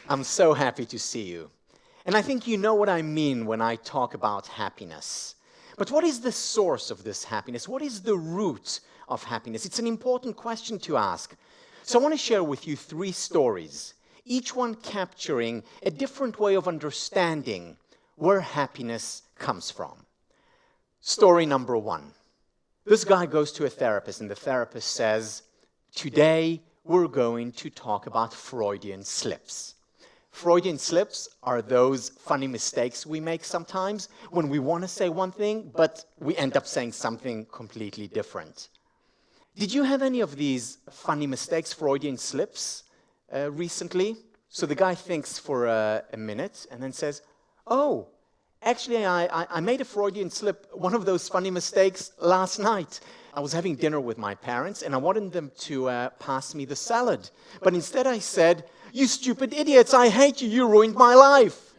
I'm so happy to see you. And I think you know what I mean when I talk about happiness. But what is the source of this happiness? What is the root of happiness? It's an important question to ask. So I want to share with you 3 stories, each one capturing a different way of understanding where happiness comes from. Story number 1. This guy goes to a therapist, and the therapist says, "Today we're going to talk about Freudian slips." Freudian slips are those funny mistakes we make sometimes when we want to say one thing, but we end up saying something completely different. Did you have any of these funny mistakes, Freudian slips, recently? So the guy thinks for a minute and then says, "Oh, actually, I made a Freudian slip, one of those funny mistakes, last night. I was having dinner with my parents, and I wanted them to pass me the salad. But instead I said, 'You stupid idiots, I hate you, you ruined my life.'"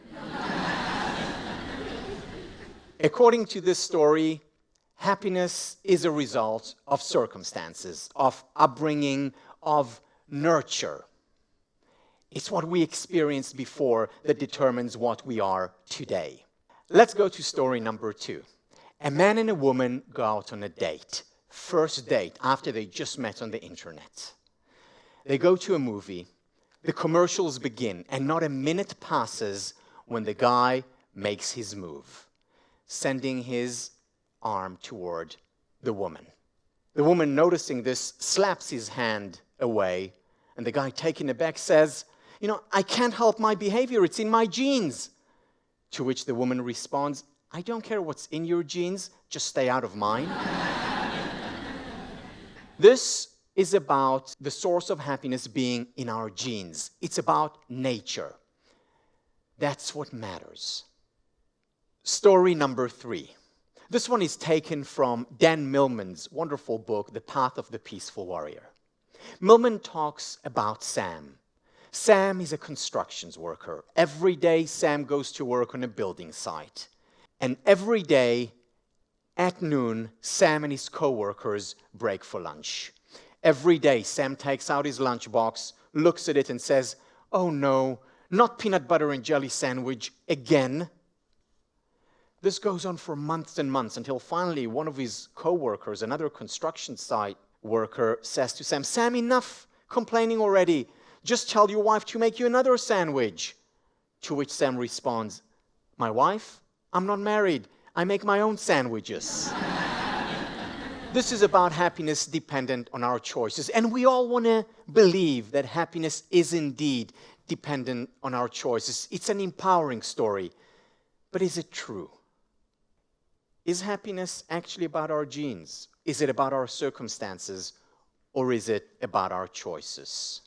According to this story, happiness is a result of circumstances, of upbringing, of nurture. It's what we experienced before that determines what we are today. Let's go to story number 2. A man and a woman go out on a date. First date, after they just met on the internet. They go to a movie. The commercials begin, and not a minute passes when the guy makes his move, sending his arm toward the woman. The woman, noticing this, slaps his hand away, and the guy, taken aback, says, "I can't help my behavior, it's in my genes." To which the woman responds, "I don't care what's in your genes, just stay out of mine." This is about the source of happiness being in our genes. It's about nature. That's what matters. Story number 3. This one is taken from Dan Millman's wonderful book, The Path of the Peaceful Warrior. Millman talks about Sam. Sam is a construction worker. Every day, Sam goes to work on a building site. And every day, at noon, Sam and his co-workers break for lunch. Every day, Sam takes out his lunchbox, looks at it and says, "Oh no, not peanut butter and jelly sandwich again." This goes on for months and months until finally one of his co-workers, another construction site worker, says to Sam, "Sam, enough complaining already. Just tell your wife to make you another sandwich." To which Sam responds, "My wife? I'm not married. I make my own sandwiches." This is about happiness dependent on our choices. And we all want to believe that happiness is indeed dependent on our choices. It's an empowering story. But is it true? Is happiness actually about our genes? Is it about our circumstances? Or is it about our choices?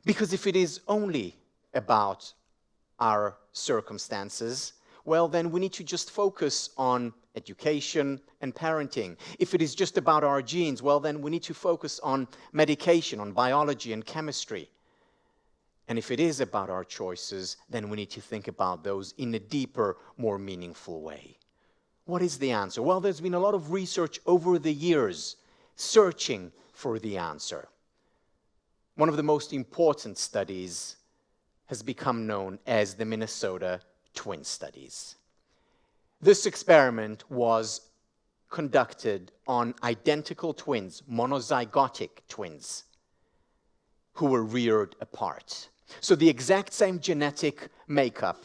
Because if it is only about our circumstances, well, then we need to just focus on education and parenting. If it is just about our genes, well, then we need to focus on medication, on biology and chemistry. And if it is about our choices, then we need to think about those in a deeper, more meaningful way. What is the answer? Well, there's been a lot of research over the years searching for the answer. One of the most important studies has become known as the Minnesota Twin Studies. This experiment was conducted on identical twins, monozygotic twins, who were reared apart. So the exact same genetic makeup,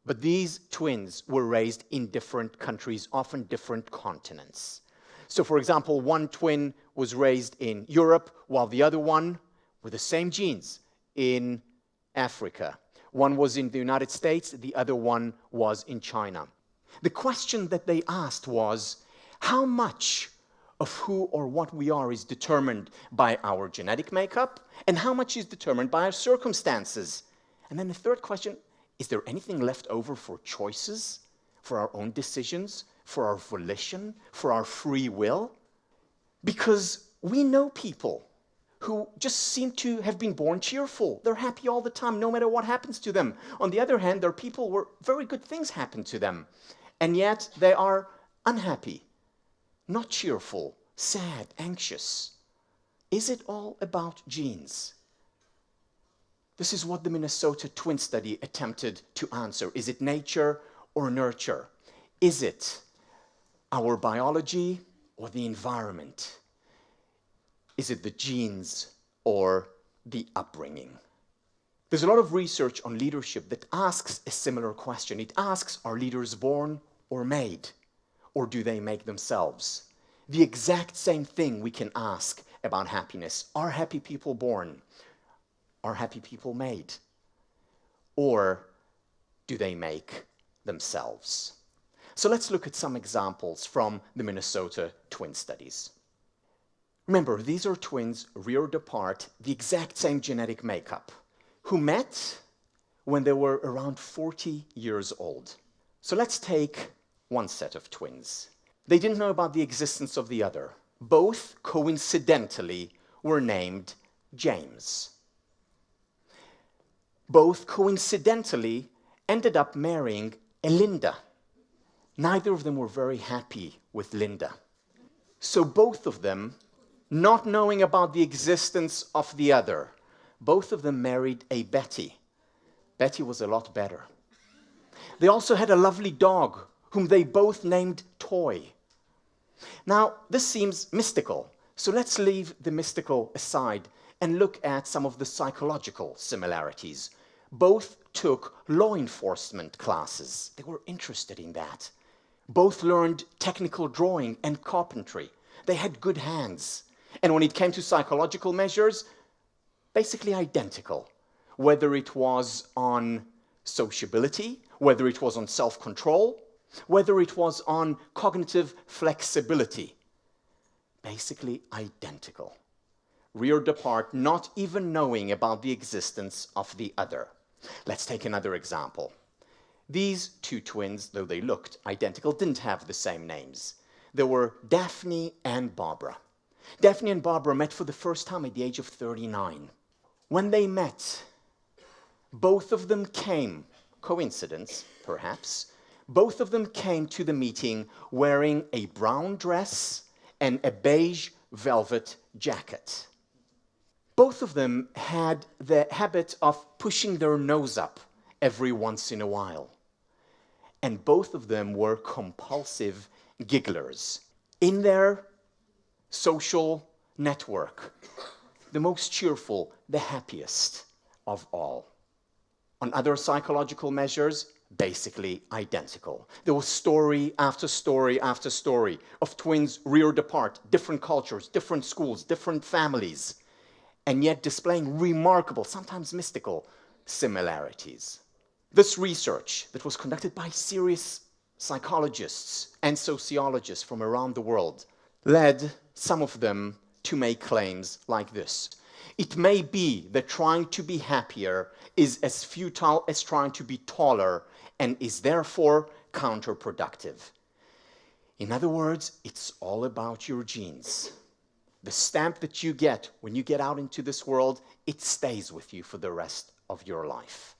but these twins were raised in different countries, often different continents. So for example, one twin was raised in Europe, while the other one, with the same genes, in Africa. One was in the United States, the other one was in China. The question that they asked was, how much of who or what we are is determined by our genetic makeup, and how much is determined by our circumstances? And then the third question, is there anything left over for choices, for our own decisions, for our volition, for our free will? Because we know people who just seem to have been born cheerful. They're happy all the time, no matter what happens to them. On the other hand, there are people where very good things happen to them, and yet they are unhappy, not cheerful, sad, anxious. Is it all about genes? This is what the Minnesota twin study attempted to answer. Is it nature or nurture? Is it our biology or the environment? Is it the genes or the upbringing? There's a lot of research on leadership that asks a similar question. It asks, are leaders born or made? Or do they make themselves? The exact same thing we can ask about happiness. Are happy people born? Are happy people made? Or do they make themselves? So let's look at some examples from the Minnesota twin studies. Remember, these are twins reared apart, the exact same genetic makeup, who met when they were around 40 years old. So let's take one set of twins. They didn't know about the existence of the other. Both coincidentally were named James. Both coincidentally ended up marrying a Linda. Neither of them were very happy with Linda. So both of them, not knowing about the existence of the other, both of them married a Betty. Betty was a lot better. They also had a lovely dog whom they both named Toy. Now, this seems mystical, so let's leave the mystical aside and look at some of the psychological similarities. Both took law enforcement classes. They were interested in that. Both learned technical drawing and carpentry. They had good hands. And when it came to psychological measures, basically identical. Whether it was on sociability, whether it was on self-control, whether it was on cognitive flexibility. Basically identical. Reared apart, not even knowing about the existence of the other. Let's take another example. These two twins, though they looked identical, didn't have the same names. They were Daphne and Barbara. Daphne and Barbara met for the first time at the age of 39. When they met, both of them came, coincidence perhaps, both of them came to the meeting wearing a brown dress and a beige velvet jacket. Both of them had the habit of pushing their nose up every once in a while. And both of them were compulsive gigglers. In their social network, the most cheerful, the happiest of all. On other psychological measures, basically identical. There was story after story after story of twins reared apart, different cultures, different schools, different families, and yet displaying remarkable, sometimes mystical, similarities. This research that was conducted by serious psychologists and sociologists from around the world led some of them to make claims like this. It may be that trying to be happier is as futile as trying to be taller and is therefore counterproductive. In other words, it's all about your genes. The stamp that you get when you get out into this world, it stays with you for the rest of your life.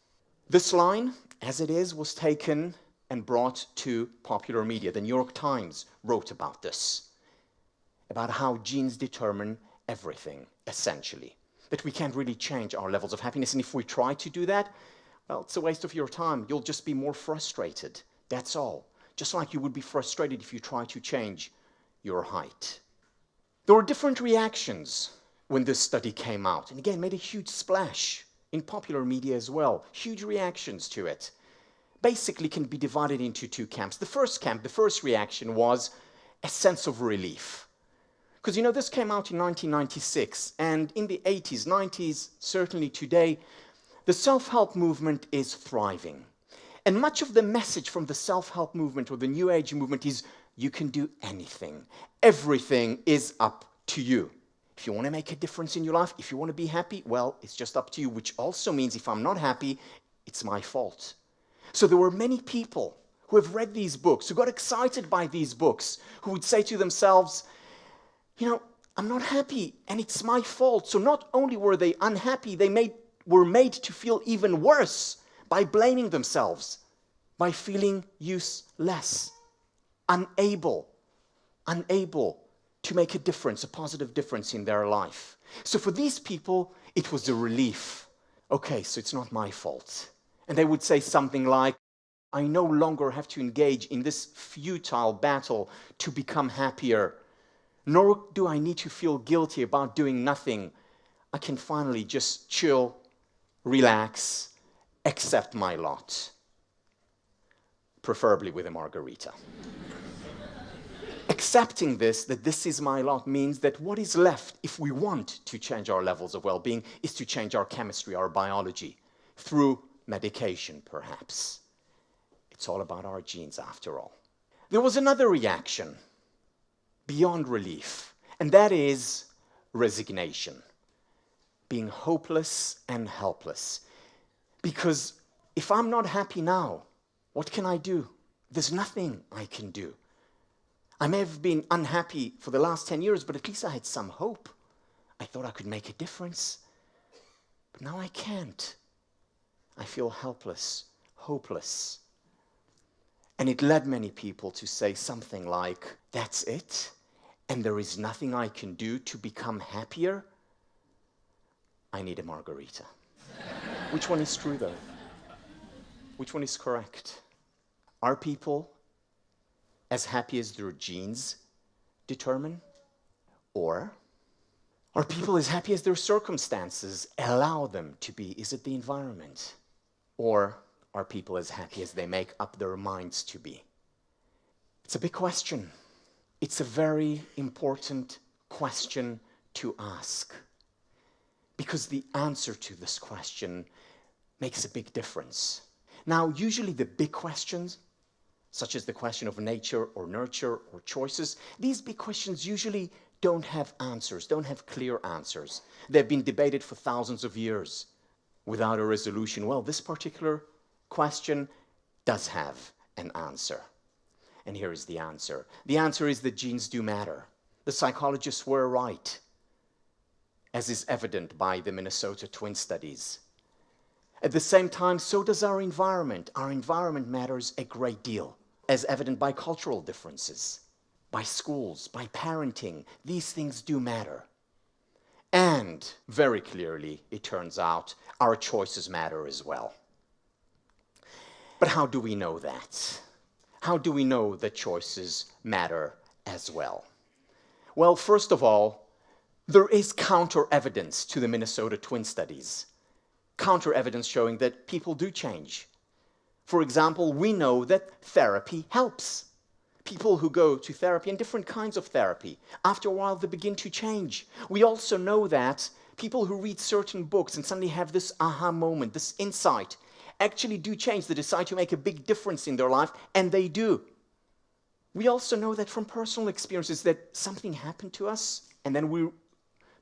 This line, as it is, was taken and brought to popular media. The New York Times wrote about this, about how genes determine everything, essentially. That we can't really change our levels of happiness, and if we try to do that, well, it's a waste of your time. You'll just be more frustrated. That's all. Just like you would be frustrated if you try to change your height. There were different reactions when this study came out, and again, made a huge splash in popular media as well. Huge reactions to it. Basically can be divided into two camps. The first camp, the first reaction was a sense of relief. Because, you know, this came out in 1996, and in the 80s, 90s, certainly today, the self-help movement is thriving. And much of the message from the self-help movement or the New Age movement is, you can do anything. Everything is up to you. If you want to make a difference in your life, if you want to be happy, well, it's just up to you, which also means if I'm not happy, it's my fault. So there were many people who have read these books, who got excited by these books, who would say to themselves, you know, I'm not happy, and it's my fault. So not only were they unhappy, they were made to feel even worse by blaming themselves, by feeling useless, unable to make a difference, a positive difference in their life. So for these people, it was a relief okay, so it's not my fault. And they would say something like, I no longer have to engage in this futile battle to become happier, nor do I need to feel guilty about doing nothing. I can finally just chill, relax, accept my lot, preferably with a margarita. Accepting this, that this is my lot, means that what is left, if we want to change our levels of well-being, is to change our chemistry, our biology, through medication, perhaps. It's all about our genes, after all. There was another reaction beyond relief, and that is resignation, being hopeless and helpless. Because if I'm not happy now, what can I do? There's nothing I can do. I may have been unhappy for the last 10 years, but at least I had some hope. I thought I could make a difference. But now I can't. I feel helpless, hopeless. And it led many people to say something like, that's it? And there is nothing I can do to become happier? I need a margarita. Which one is true, though? Which one is correct? Are people as happy as their genes determine? Or are people as happy as their circumstances allow them to be? Is it the environment? Or are people as happy as they make up their minds to be? It's a big question. It's a very important question to ask, because the answer to this question makes a big difference. Now, usually the big questions, such as the question of nature or nurture or choices, these big questions usually don't have answers, don't have clear answers. They've been debated for thousands of years without a resolution. Well, this particular question does have an answer. And here is the answer. The answer is that genes do matter. The psychologists were right, as is evident by the Minnesota twin studies. At the same time, so does our environment. Our environment matters a great deal, as evident by cultural differences, by schools, by parenting. These things do matter. And very clearly, it turns out, our choices matter as well. But how do we know that? How do we know that choices matter as well? Well, first of all, there is counter-evidence to the Minnesota twin studies. Counter-evidence showing that people do change. For example, we know that therapy helps. People who go to therapy and different kinds of therapy, after a while they begin to change. We also know that people who read certain books and suddenly have this aha moment, this insight, actually do change. They decide to make a big difference in their life, and they do. We also know that from personal experiences that something happened to us, and then we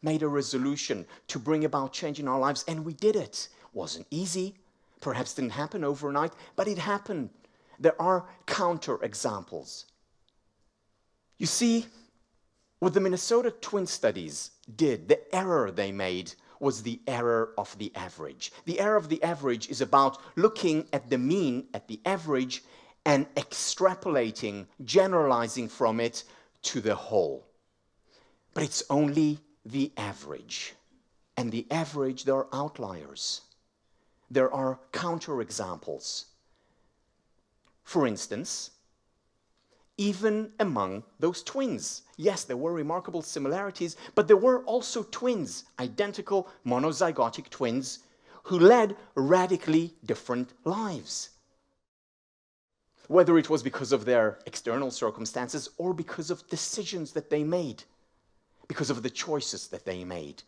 made a resolution to bring about change in our lives, and we did it. Wasn't easy, perhaps didn't happen overnight, but it happened. There are counter-examples. You see, what the Minnesota twin studies did, the error they made, was the error of the average. The error of the average is about looking at the mean, at the average, and extrapolating, generalizing from it to the whole. But it's only the average. And the average, there are outliers. There are counterexamples. For instance, even among those twins, yes, there were remarkable similarities, but there were also twins, identical monozygotic twins, who led radically different lives. Whether it was because of their external circumstances or because of decisions that they made, because of the choices that they made.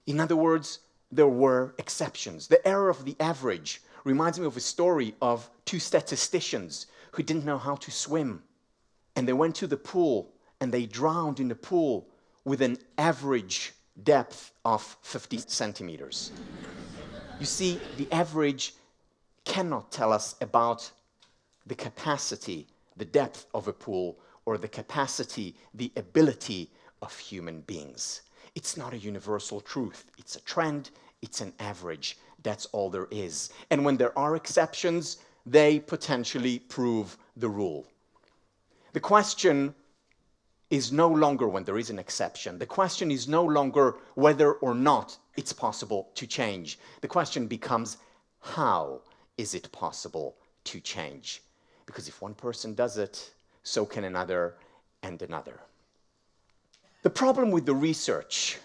In other words, there were exceptions. The error of the average reminds me of a story of two statisticians who didn't know how to swim. And they went to the pool and they drowned in the pool with an average depth of 50 centimeters. You see, the average cannot tell us about the capacity, the depth of a pool, or the capacity, the ability of human beings. It's not a universal truth. It's a trend. It's an average. That's all there is. And when there are exceptions, they potentially prove the rule. The question is no longer when there is an exception. The question is no longer whether or not it's possible to change. The question becomes, how is it possible to change? Because if one person does it, so can another and another. The problem with the research,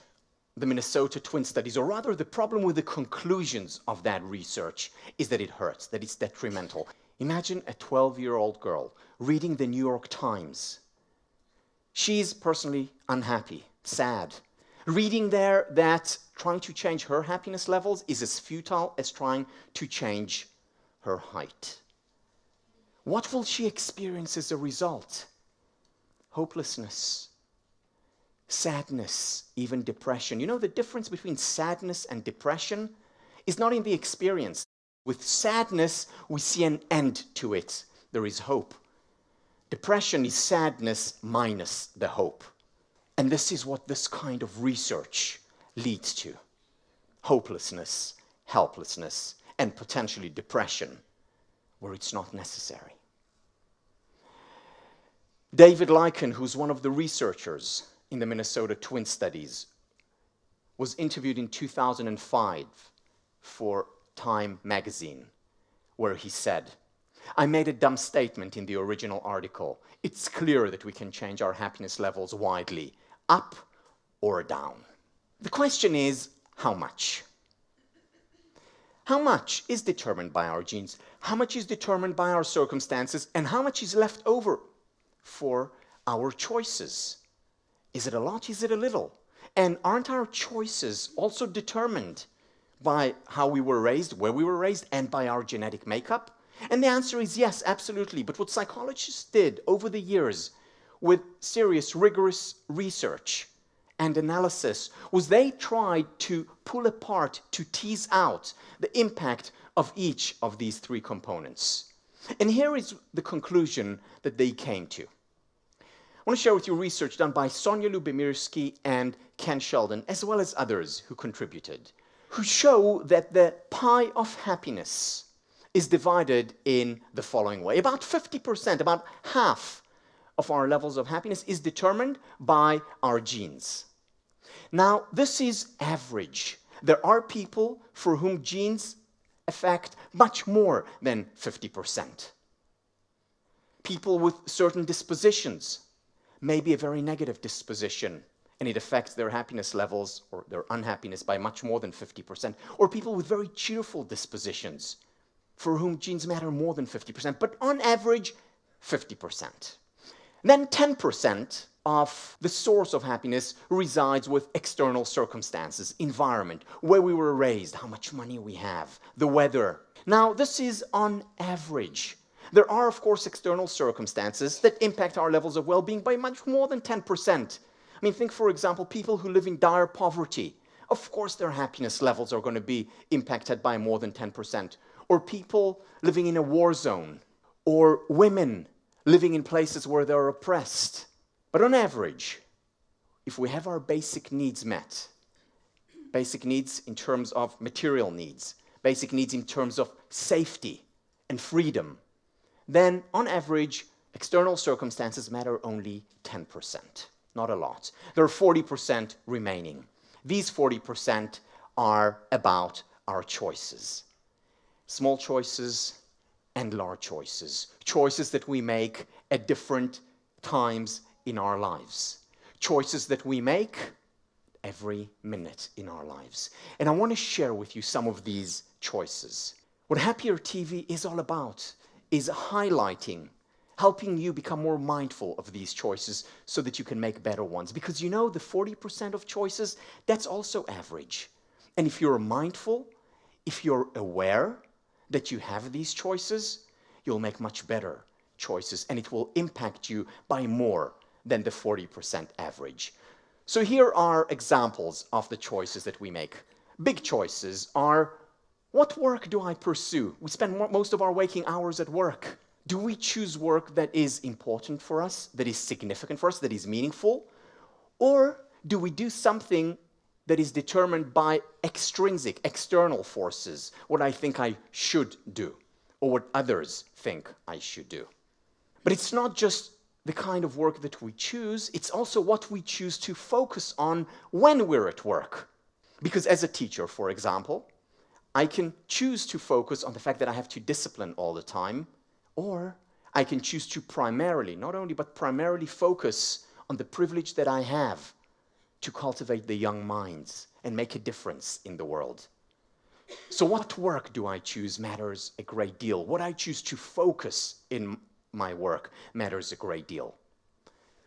the Minnesota twin studies, or rather the problem with the conclusions of that research, is that it hurts, that it's detrimental. Imagine a 12-year-old girl reading the New York Times. She's personally unhappy, sad. Reading there that trying to change her happiness levels is as futile as trying to change her height. What will she experience as a result? Hopelessness, sadness, even depression. You know, the difference between sadness and depression is not in the experience. With sadness, we see an end to it. There is hope. Depression is sadness minus the hope. And this is what this kind of research leads to. Hopelessness, helplessness, and potentially depression, where it's not necessary. David Lycan, who's one of the researchers in the Minnesota twin studies, was interviewed in 2005 for Time magazine, where he said, "I made a dumb statement in the original article. It's clear that we can change our happiness levels widely, up or down." The question is, how much? How much is determined by our genes? How much is determined by our circumstances? And how much is left over for our choices? Is it a lot? Is it a little? And aren't our choices also determined by how we were raised, where we were raised, and by our genetic makeup? And the answer is yes, absolutely. But what psychologists did over the years with serious, rigorous research and analysis was they tried to pull apart, to tease out the impact of each of these three components. And here is the conclusion that they came to. I want to share with you research done by Sonia Lubimirsky and Ken Sheldon, as well as others who contributed, who show that the pie of happiness is divided in the following way. About 50%, about half of our levels of happiness is determined by our genes. Now, this is average. There are people for whom genes affect much more than 50%. People with certain dispositions, maybe a very negative disposition, and it affects their happiness levels or their unhappiness by much more than 50%. Or people with very cheerful dispositions, for whom genes matter more than 50%, but on average, 50%. Then 10% of the source of happiness resides with external circumstances, environment, where we were raised, how much money we have, the weather. Now, this is on average. There are, of course, external circumstances that impact our levels of well-being by much more than 10%. I mean, think, for example, people who live in dire poverty. Of course, their happiness levels are going to be impacted by more than 10%. Or people living in a war zone. Or women living in places where they're oppressed. But on average, if we have our basic needs met, basic needs in terms of material needs, basic needs in terms of safety and freedom, then on average, external circumstances matter only 10%. Not a lot. There are 40% remaining. These 40% are about our choices. Small choices and large choices. Choices that we make at different times in our lives. Choices that we make every minute in our lives. And I want to share with you some of these choices. What Happier TV is all about is highlighting, helping you become more mindful of these choices so that you can make better ones. Because you know, the 40% of choices, that's also average. And if you're mindful, if you're aware that you have these choices, you'll make much better choices, and it will impact you by more than the 40% average. So here are examples of the choices that we make. Big choices are, what work do I pursue? We spend most of our waking hours at work. Do we choose work that is important for us, that is significant for us, that is meaningful? Or do we do something that is determined by extrinsic, external forces, what I think I should do, or what others think I should do? But it's not just the kind of work that we choose, it's also what we choose to focus on when we're at work. Because as a teacher, for example, I can choose to focus on the fact that I have to discipline all the time, or I can choose to primarily, not only, but primarily focus on the privilege that I have to cultivate the young minds and make a difference in the world. So what work do I choose matters a great deal. What I choose to focus in my work matters a great deal.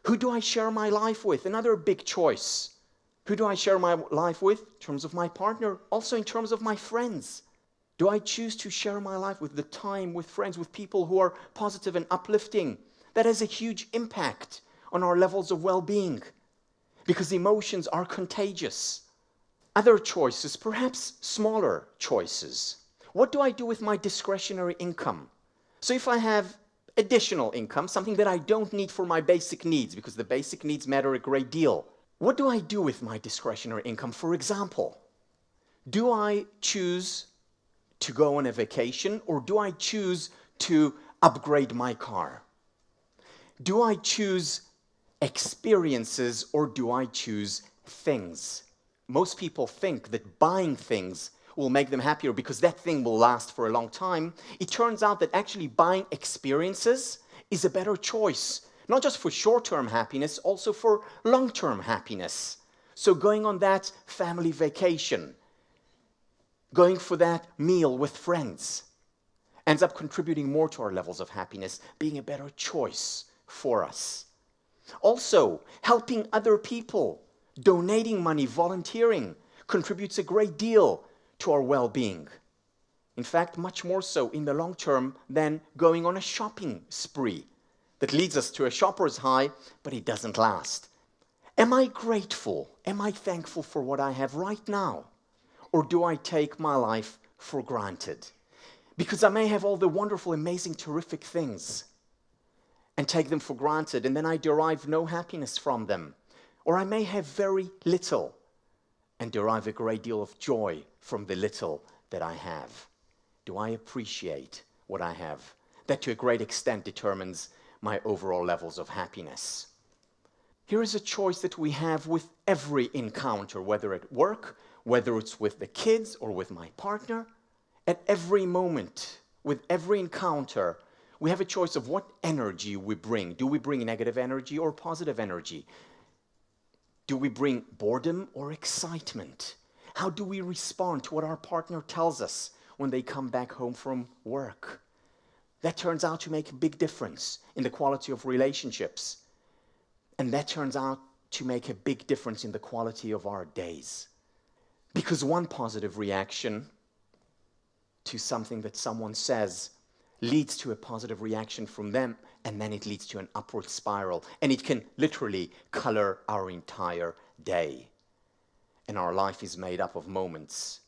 Who do I share my life with? Another big choice. Who do I share my life with? In terms of my partner, also in terms of my friends. Do I choose to share my life with the time, with friends, with people who are positive and uplifting? That has a huge impact on our levels of well-being, because emotions are contagious. Other choices, perhaps smaller choices. What do I do with my discretionary income? So if I have additional income, something that I don't need for my basic needs, because the basic needs matter a great deal, what do I do with my discretionary income? For example, do I choose to go on a vacation, or do I choose to upgrade my car? Do I choose experiences, or do I choose things? Most people think that buying things will make them happier because that thing will last for a long time. It turns out that actually buying experiences is a better choice, not just for short-term happiness, also for long-term happiness. So going on that family vacation, going for that meal with friends, ends up contributing more to our levels of happiness, being a better choice for us. Also, helping other people, donating money, volunteering, contributes a great deal to our well-being. In fact, much more so in the long term than going on a shopping spree that leads us to a shopper's high, but it doesn't last. Am I grateful? Am I thankful for what I have right now? Or do I take my life for granted? Because I may have all the wonderful, amazing, terrific things and take them for granted, and then I derive no happiness from them. Or I may have very little and derive a great deal of joy from the little that I have. Do I appreciate what I have? That to a great extent determines my overall levels of happiness. Here is a choice that we have with every encounter, whether at work, whether it's with the kids or with my partner. At every moment, with every encounter, we have a choice of what energy we bring. Do we bring negative energy or positive energy? Do we bring boredom or excitement? How do we respond to what our partner tells us when they come back home from work? That turns out to make a big difference in the quality of relationships. And that turns out to make a big difference in the quality of our days. Because one positive reaction to something that someone says leads to a positive reaction from them, and then it leads to an upward spiral. And it can literally color our entire day. And our life is made up of moments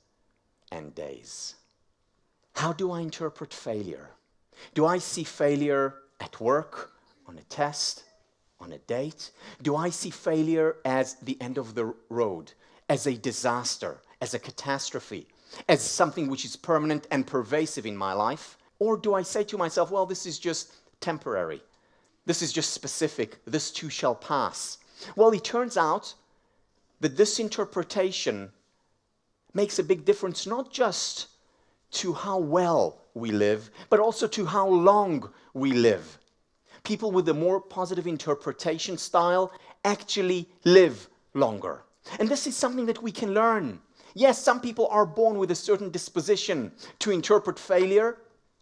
and days. How do I interpret failure? Do I see failure at work, on a test, on a date? Do I see failure as the end of the road, as a disaster, as a catastrophe, as something which is permanent and pervasive in my life? Or do I say to myself, well, this is just temporary. This is just specific. This too shall pass. Well, it turns out that this interpretation makes a big difference, not just to how well we live, but also to how long we live. People with a more positive interpretation style actually live longer. And this is something that we can learn. Yes, some people are born with a certain disposition to interpret failure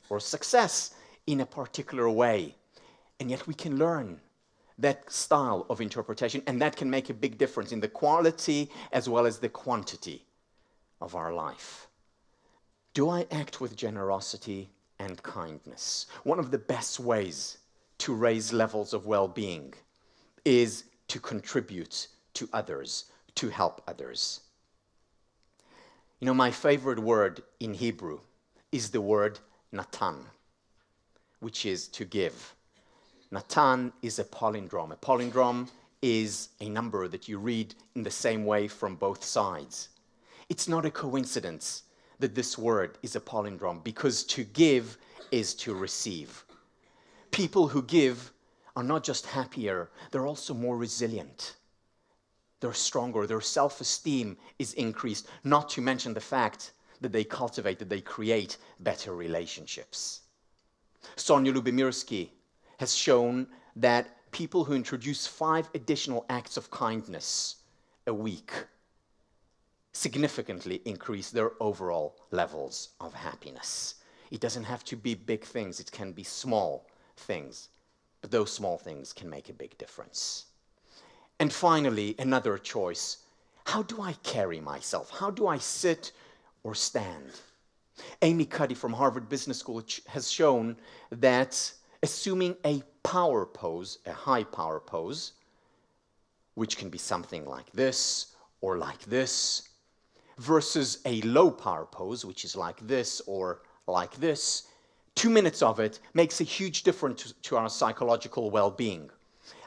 or success in a particular way. And yet we can learn that style of interpretation, and that can make a big difference in the quality as well as the quantity of our life. Do I act with generosity and kindness? One of the best ways to raise levels of well-being is to contribute to others, to help others. You know, my favorite word in Hebrew is the word natan, which is to give. Natan is a palindrome. A palindrome is a number that you read in the same way from both sides. It's not a coincidence that this word is a palindrome, because to give is to receive. People who give are not just happier, they're also more resilient. They're stronger, their self-esteem is increased, not to mention the fact that they cultivate, that they create better relationships. Sonia Lubimirsky has shown that people who introduce 5 additional acts of kindness a week significantly increase their overall levels of happiness. It doesn't have to be big things, it can be small things, but those small things can make a big difference. And finally, another choice. How do I carry myself? How do I sit or stand? Amy Cuddy from Harvard Business School has shown that assuming a power pose, a high power pose, which can be something like this or like this, versus a low power pose, which is like this or like this, 2 minutes of it makes a huge difference to our psychological well-being.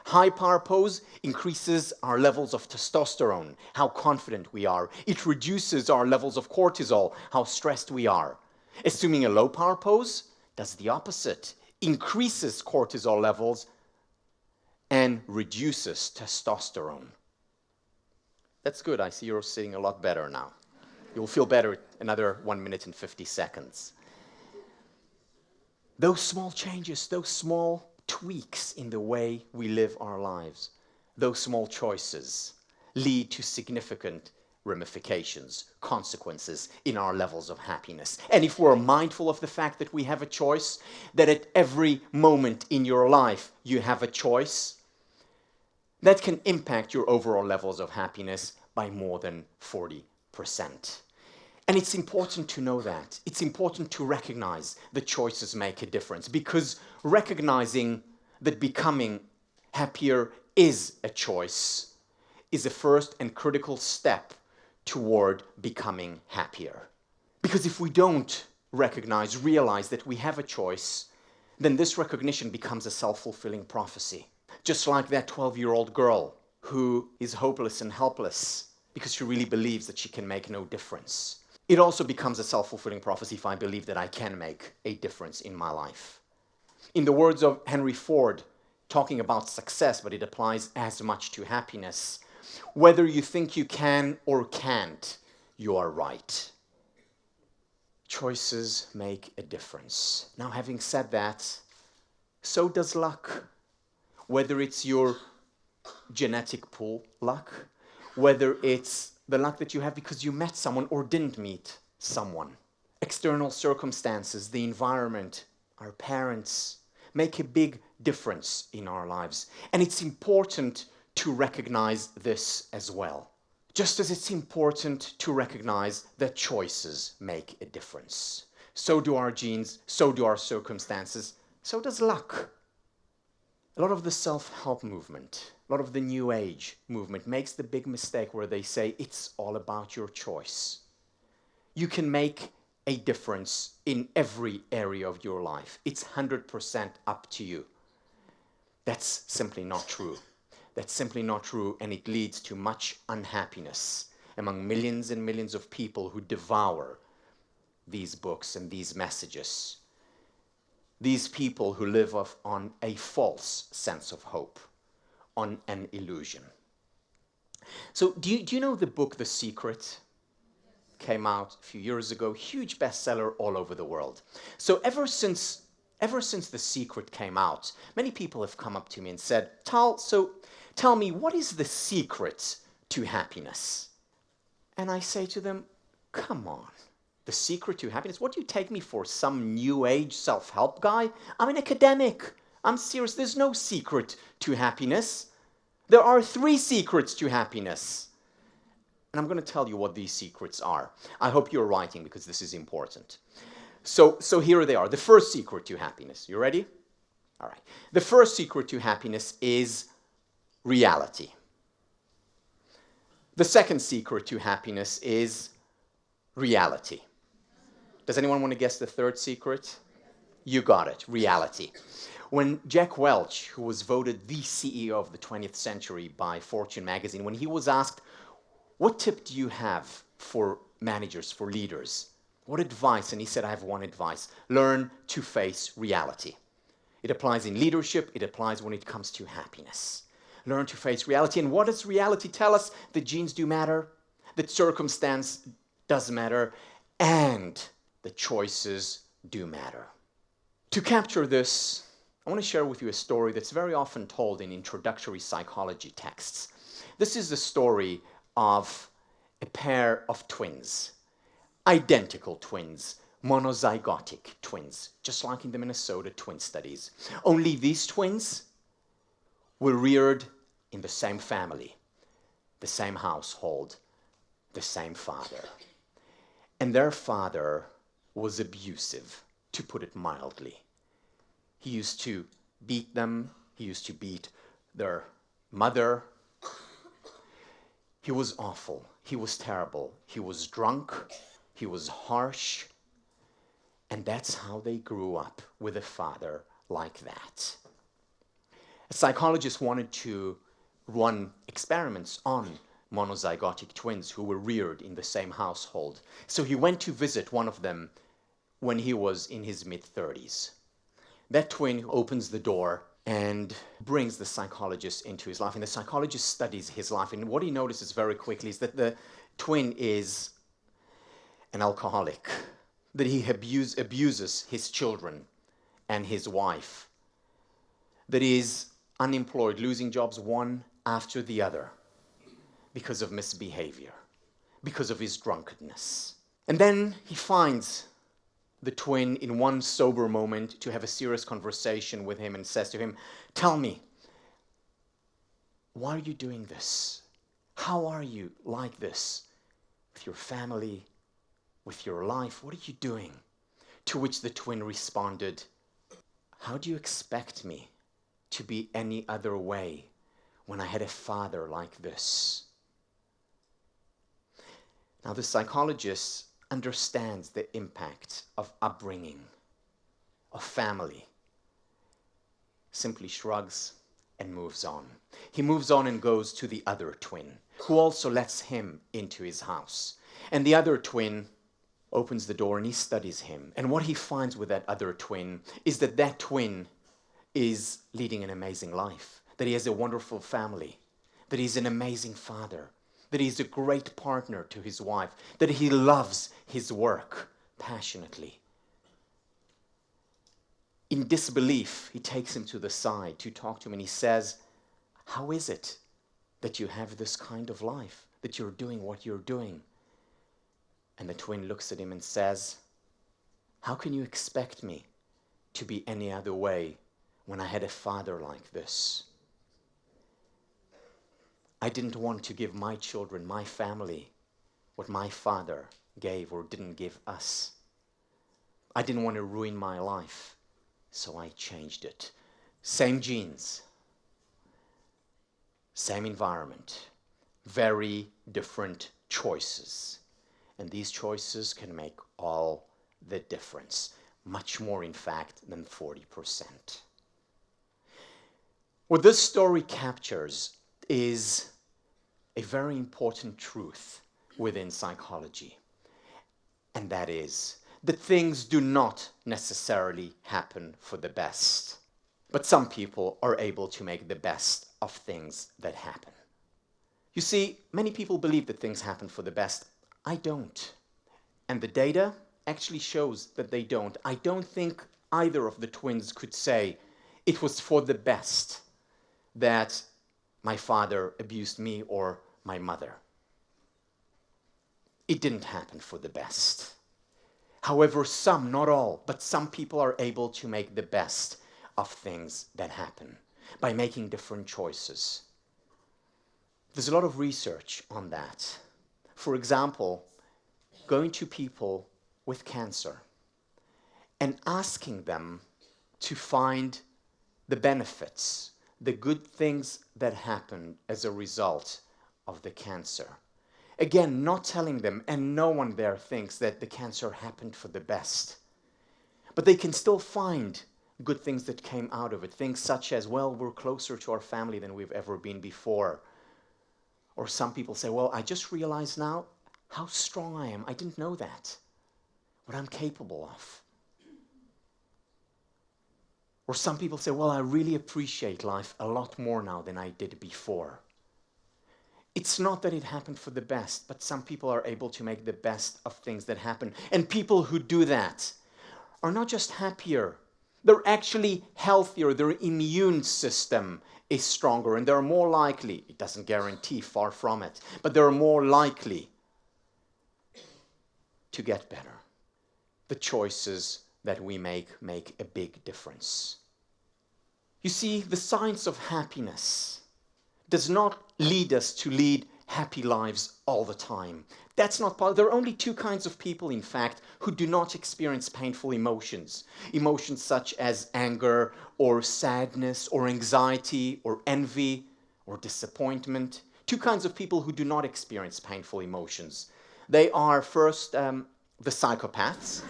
High power pose increases our levels of testosterone, how confident we are. It reduces our levels of cortisol, how stressed we are. Assuming a low power pose does the opposite, increases cortisol levels and reduces testosterone. That's good. I see you're sitting a lot better now. You'll feel better another 1 minute and 50 seconds. Those small changes, those small tweaks in the way we live our lives, those small choices lead to significant ramifications, consequences in our levels of happiness. And if we're mindful of the fact that we have a choice, that at every moment in your life you have a choice, that can impact your overall levels of happiness by more than 40%. And it's important to know that. It's important to recognize that choices make a difference, because recognizing that becoming happier is a choice is a first and critical step toward becoming happier. Because if we don't realize that we have a choice, then this recognition becomes a self-fulfilling prophecy. Just like that 12-year-old girl who is hopeless and helpless because she really believes that she can make no difference. It also becomes a self-fulfilling prophecy if I believe that I can make a difference in my life. In the words of Henry Ford, talking about success, but it applies as much to happiness, whether you think you can or can't, you are right. Choices make a difference. Now, having said that, so does luck. Whether it's your genetic pool luck, whether it's the luck that you have because you met someone or didn't meet someone. External circumstances, the environment, our parents, make a big difference in our lives. And it's important to recognize this as well. Just as it's important to recognize that choices make a difference. So do our genes, so do our circumstances, so does luck. A lot of the self-help movement, a lot of the New Age movement makes the big mistake where they say it's all about your choice. You can make a difference in every area of your life. It's 100% up to you. That's simply not true. That's simply not true, and it leads to much unhappiness among millions and millions of people who devour these books and these messages. These people who live on a false sense of hope, on an illusion. So do you know the book The Secret? Came out a few years ago, huge bestseller all over the world. So ever since The Secret came out, many people have come up to me and said, Tal, so tell me, what is the secret to happiness? And I say to them, come on. The secret to happiness? What do you take me for, some New Age self-help guy? I'm an academic. I'm serious. There's no secret to happiness. There are 3 secrets to happiness. And I'm going to tell you what these secrets are. I hope you're writing because this is important. So here they are. The first secret to happiness. You ready? All right. The first secret to happiness is reality. The second secret to happiness is reality. Does anyone want to guess the third secret? You got it, reality. When Jack Welch, who was voted the CEO of the 20th century by Fortune magazine, when he was asked, what tip do you have for managers, for leaders? What advice? And he said, I have one advice. Learn to face reality. It applies in leadership. It applies when it comes to happiness. Learn to face reality. And what does reality tell us? That genes do matter, that circumstance does matter, and the choices do matter. To capture this, I want to share with you a story that's very often told in introductory psychology texts. This is the story of a pair of twins, identical twins, monozygotic twins, just like in the Minnesota twin studies. Only these twins were reared in the same family, the same household, the same father. And their father was abusive, to put it mildly. He used to beat them. He used to beat their mother. He was awful. He was terrible. He was drunk. He was harsh. And that's how they grew up, with a father like that. A psychologist wanted to run experiments on monozygotic twins who were reared in the same household. So he went to visit one of them when he was in his mid-30s. That twin opens the door and brings the psychologist into his life. And the psychologist studies his life. And what he notices very quickly is that the twin is an alcoholic, that he abuses his children and his wife, that he is unemployed, losing jobs one after the other because of misbehavior, because of his drunkenness. And then he finds the twin in one sober moment to have a serious conversation with him and says to him, "Tell me, why are you doing this? How are you like this with your family, with your life? What are you doing?" To which the twin responded, "How do you expect me to be any other way when I had a father like this?" Now, the psychologist understands the impact of upbringing, of family, simply shrugs and moves on. He moves on and goes to the other twin, who also lets him into his house. And the other twin opens the door and he studies him. And what he finds with that other twin is that that twin is leading an amazing life, that he has a wonderful family, that he's an amazing father, that he's a great partner to his wife, that he loves his work passionately. In disbelief, he takes him to the side to talk to him, and he says, "How is it that you have this kind of life, that you're doing what you're doing?" And the twin looks at him and says, "How can you expect me to be any other way when I had a father like this? I didn't want to give my children, my family, what my father gave or didn't give us. I didn't want to ruin my life, so I changed it." Same genes, same environment, very different choices. And these choices can make all the difference, much more, in fact, than 40%. What this story captures is a very important truth within psychology, and that is that things do not necessarily happen for the best, but some people are able to make the best of things that happen. You see, many people believe that things happen for the best. I don't. And the data actually shows that they don't. I don't think either of the twins could say it was for the best that my father abused me or my mother. It didn't happen for the best. However, some, not all, but some people are able to make the best of things that happen by making different choices. There's a lot of research on that. For example, going to people with cancer and asking them to find the benefits, the good things that happen as a result of the cancer. Again, not telling them, and no one there thinks that the cancer happened for the best. But they can still find good things that came out of it. Things such as, well, we're closer to our family than we've ever been before. Or some people say, well, I just realize now how strong I am. I didn't know that. What I'm capable of. Or some people say, well, I really appreciate life a lot more now than I did before. It's not that it happened for the best, but some people are able to make the best of things that happen. And people who do that are not just happier, they're actually healthier. Their immune system is stronger, and they're more likely, it doesn't guarantee, far from it, but they're more likely to get better. The choices that we make a big difference. You see, the science of happiness does not lead us to lead happy lives all the time. That's not possible. There are only two kinds of people, in fact, who do not experience painful emotions. Emotions such as anger or sadness or anxiety or envy or disappointment. Two kinds of people who do not experience painful emotions. They are first the psychopaths.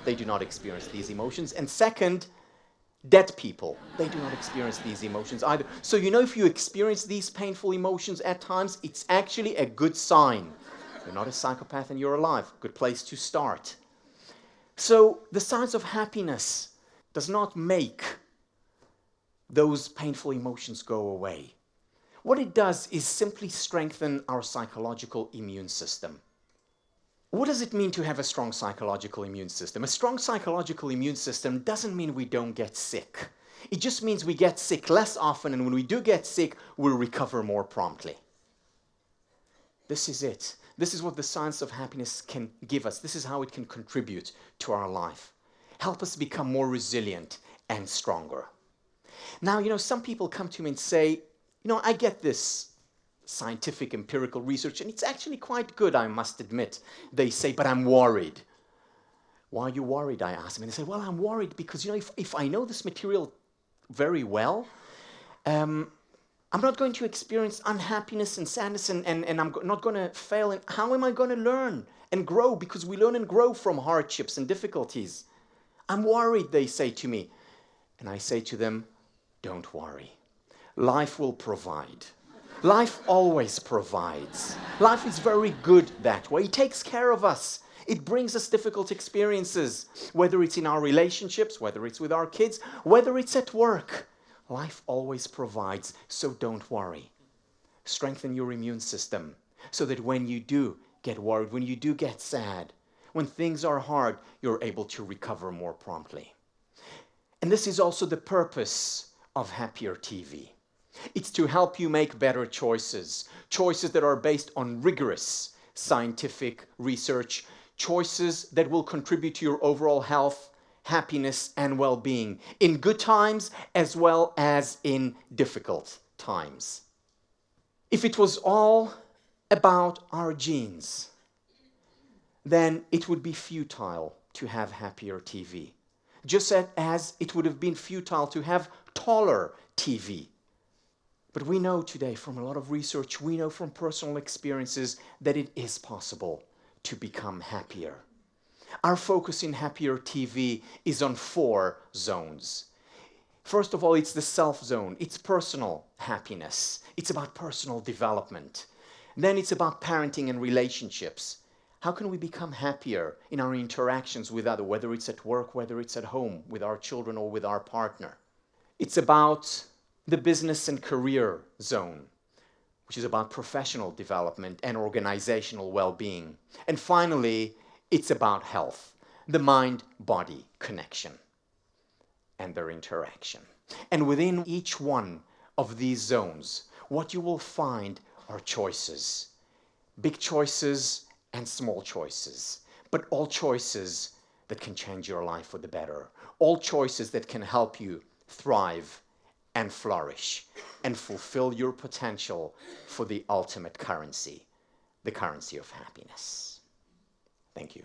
They do not experience these emotions. And second, dead people. They do not experience these emotions either. So you know, if you experience these painful emotions at times, it's actually a good sign. You're not a psychopath and you're alive. Good place to start. So the science of happiness does not make those painful emotions go away. What it does is simply strengthen our psychological immune system. What does it mean to have a strong psychological immune system? A strong psychological immune system doesn't mean we don't get sick. It just means we get sick less often, and when we do get sick, we'll recover more promptly. This is it. This is what the science of happiness can give us. This is how it can contribute to our life. Help us become more resilient and stronger. Now, you know, some people come to me and say, you know, I get this scientific empirical research, and it's actually quite good, I must admit. They say, but I'm worried. Why are you worried? I ask them. And they say, well, I'm worried because, you know, if I know this material very well, I'm not going to experience unhappiness and sadness, and I'm not going to fail. And how am I going to learn and grow? Because we learn and grow from hardships and difficulties. I'm worried, they say to me. And I say to them, don't worry. Life will provide. Life always provides. Life is very good that way. It takes care of us. It brings us difficult experiences, whether it's in our relationships, whether it's with our kids, whether it's at work. Life always provides, so don't worry. Strengthen your immune system so that when you do get worried, when you do get sad, when things are hard, you're able to recover more promptly. And this is also the purpose of Happier TV. It's to help you make better choices, choices that are based on rigorous scientific research, choices that will contribute to your overall health, happiness, and well-being in good times as well as in difficult times. If it was all about our genes, then it would be futile to have Happier TV, just as it would have been futile to have taller TV. But we know today from a lot of research, we know from personal experiences that it is possible to become happier. Our focus in Happier TV is on 4 zones. First of all, it's the self zone. It's personal happiness. It's about personal development. Then it's about parenting and relationships. How can we become happier in our interactions with others, whether it's at work, whether it's at home, with our children or with our partner? It's about the business and career zone, which is about professional development and organizational well-being. And finally, it's about health, the mind-body connection and their interaction. And within each one of these zones, what you will find are choices, big choices and small choices, but all choices that can change your life for the better, all choices that can help you thrive and flourish and fulfill your potential for the ultimate currency, the currency of happiness. Thank you.